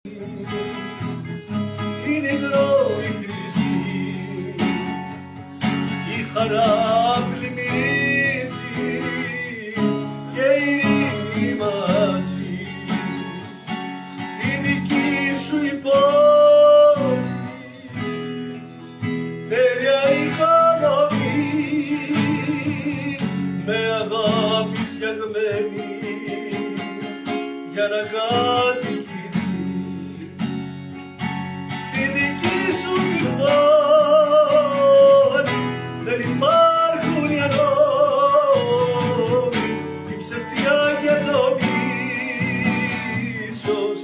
Είναι υγρό η χρυσή, η χαρά πλημμυρίζει και η ειρήνη μαζί. Η δική σου η πόλη, τέλεια η χαμογή, με αγάπη φτιαγμένη για να κατοικηθεί. Στη δική σου τη πόλη δεν υπάρχουν οι ανώμοι, η ψευτιά και το μίσος,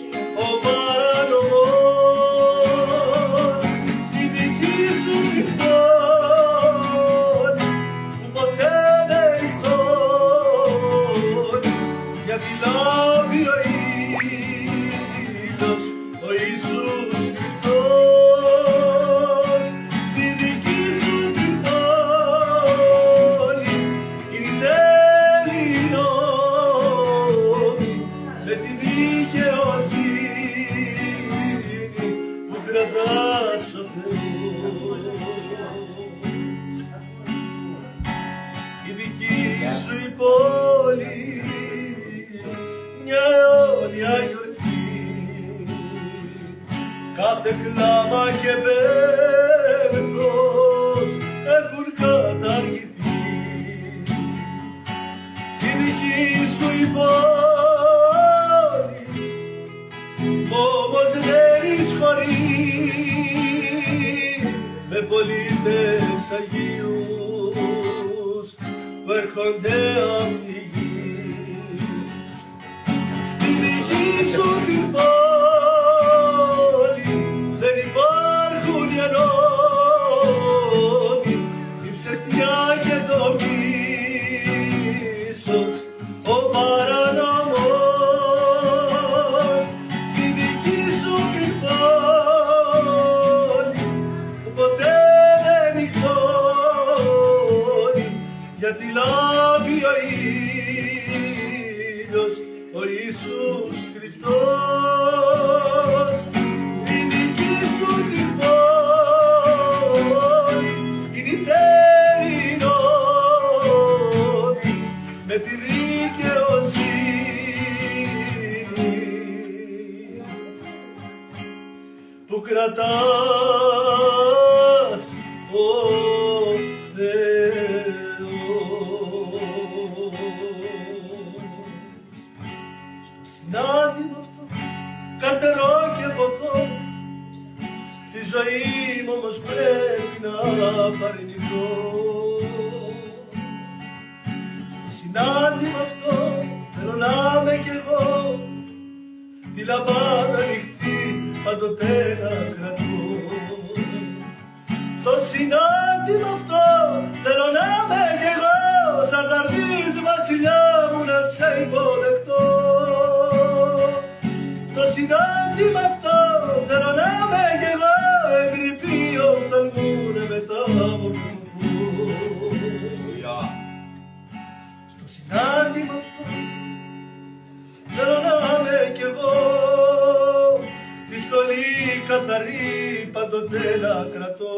ο παρανομός. Στη δική σου τη πόλη που ποτέ δεν ριχτώνει, γιατί λάβει ο ήλιος, ο Ιησούς Χριστός. Τη δική σου την πόλη είναι τέλειη νόμη, με τη δικαιοσύνη που κρατάς ο Θεός. Η δική σου η πόλη μια αιώνια γιορτή, κάθε κλάμα και πένθος έχουν καταργηθεί. Η δική σου η πόλη όμως δεν εισχωρεί, με πολίτες αγίους που έρχονται απ' τη γη. Στη δική σου την πόλη δεν υπάρχουν οι ανώμοι, η ψευτιά και το μίσος, ο παρανομός. Στη δική σου την πόλη που ποτέ δεν νυχτώνει, γιατί λάβει ο ήλιος, ο Ιησούς Χριστός. Η δική σου την πόλη είναι η τέλειη νόμη, με τη δικαιοσύνη που κρατάς ο Θεός. Συνάντημα αυτό, καρτερό και ποθώ, τη ζωή μου όμως πρέπει να παρνηθώ. Συνάντημα αυτό, θέλω να είμαι κι εγώ, τη λαμπάδα ανοιχτή πάντοτε να κρατώ. Στο συνάντημα αυτό, θέλω να είμαι κι εγώ, σαν ταρδής βασιλιά μου να σε υποδεχτώ. Στο συνάντημα αυτό, θέλω να είμαι κι εγώ, εγκρυπείο φθαλμού να μεταμορφωθώ. Στο συνάντημα αυτό, θέλω να είμαι κι εγώ, τη στολή καθαρή πάντοτε να κρατώ.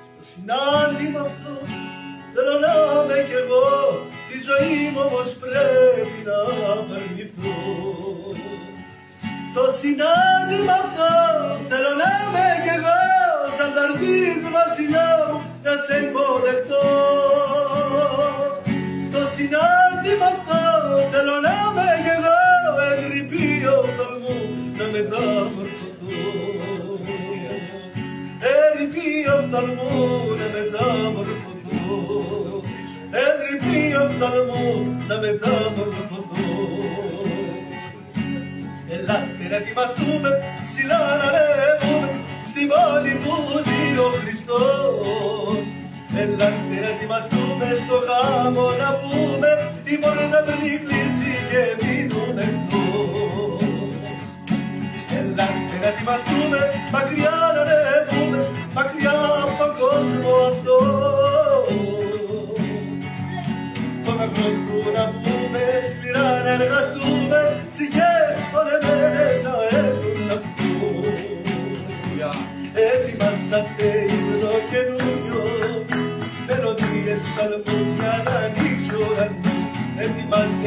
Στο συνάντημα αυτό, θέλω να είμαι κι εγώ, τη ζωή μου όμως πρέπει να αρνηθώ. Στο συνάντημα αυτό, θέλω να είμαι κι εγώ, σαν ταρδής βασιλιά μου να σε υποδεχτώ. Στο συνάντημα αυτό, θέλω να είμαι κι εγώ, εγκρυπείο φθαλμού να μεταμορφωθώ. Εγκρυπείο φθαλμού να μεταμορφωθώ. Εγκρυπείο φθαλμού να μεταμορφωθώ. Ελάτε να ετοιμαστούμε, ψηλά να ανέβουμε, στην πόλη που ζει ο Χριστός. Ελάτε να ετοιμαστούμε, στο γάμο να πούμε, η πόρτα πριν κλείσει και μείνουμε εκτός. Ελάτε να ετοιμαστούμε, μακριά να ανέβουμε, μακριά από τον κόσμο αυτό. Στον αγρό να πούμε, σκληρά να εργαστούμε,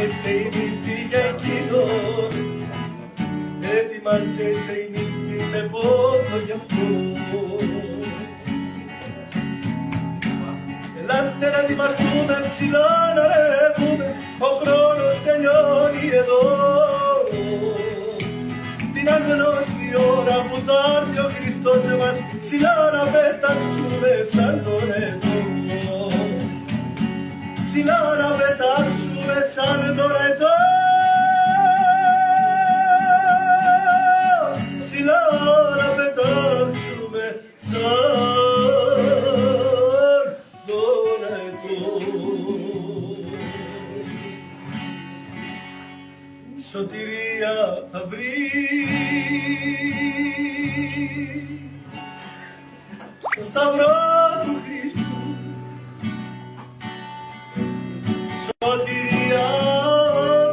ετοιμάζεται η νύχτη για εκείνον, ετοιμάζεται η νύχτη με πόνο γι' αυτό. Ελάτε να ετοιμαστούμε, ψηλά να ρεύουμε, ο χρόνος τελειώνει εδώ. Την άγνωστη ώρα που θα έρθει ο Χριστός μας, ψηλά να πετάξουμε σαν τον έτο. Ψηλά να πετάξουμε σαν τον έτο. Ψηλά να πετάξουμε σαν τον έτο. Σωτηρία θα βρει στο σταυρό του Χριστού, σωτηρία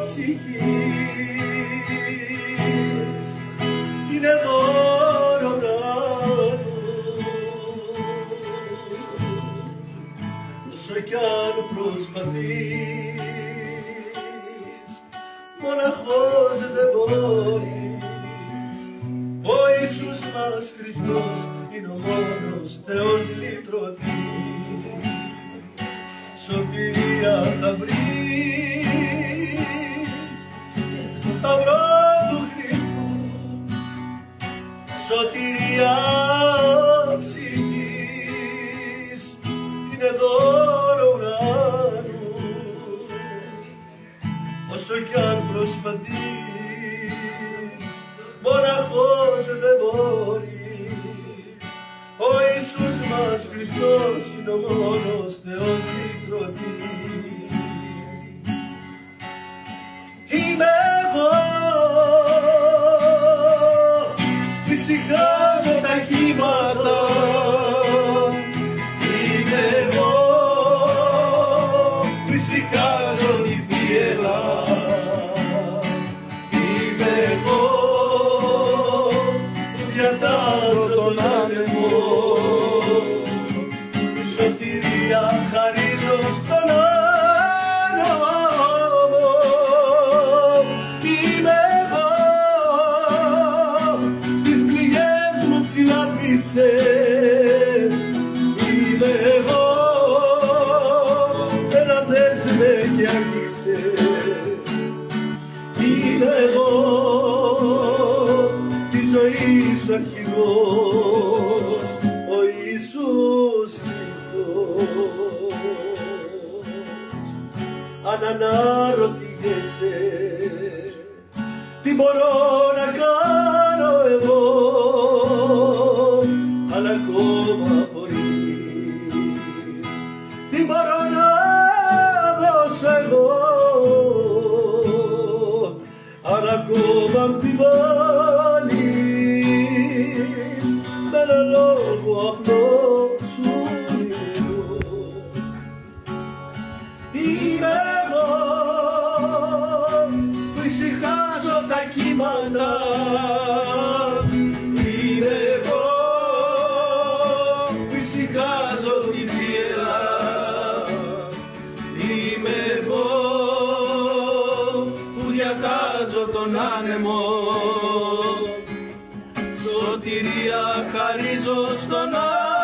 ψυχής, είναι δώρο ουράνος, όσο κι αν προσπαθείς, μοναχός δεν μπορείς. Ο Ιησούς μας Χριστός είναι ο μόνος Θεός λυτρωτής. Σωτηρία θα βρεις στο σταυρό του Χριστού, σωτηρία ψυχής, είναι δώρο ουράνου, όσο κι αν προσπαθείς, μοναχός δεν μπορείς. Ο Ιησούς μας Χριστός είναι ο μόνος Θεός λυτρωτής. Είμαι εγώ, ησυχάζω τα κύματα. Είμαι εγώ, ησυχάζω τη θύελλα. Είμαι εγώ, που διατάζω τον άνεμο. Σωτηρία χαρίζω στον άνεμο. Είμαι εγώ, τις πληγές μου ψηλά πείσες. Είμαι εγώ, έλατες με και αγγίσες. Είμαι εγώ, τη ζωή σου αρχηγός, ο Ιησούς Χριστός. Αν αναρωτιέσαι τι μπορώ να κάνω εγώ, αλλά ακόμα μπορείς. Τι μπορώ να δώσω εγώ, αλλά ακόμα αμφιβάλλεις, με ένα λόγο αυτό σου μιλώ. Είμαι εγώ, που ησυχάζω τα κύματα. Είμαι εγώ, που ησυχάζω τη θύελλα. Είμαι εγώ, που διατάζω τον άνεμο. Σωτηρία χαρίζω στον άνεμο.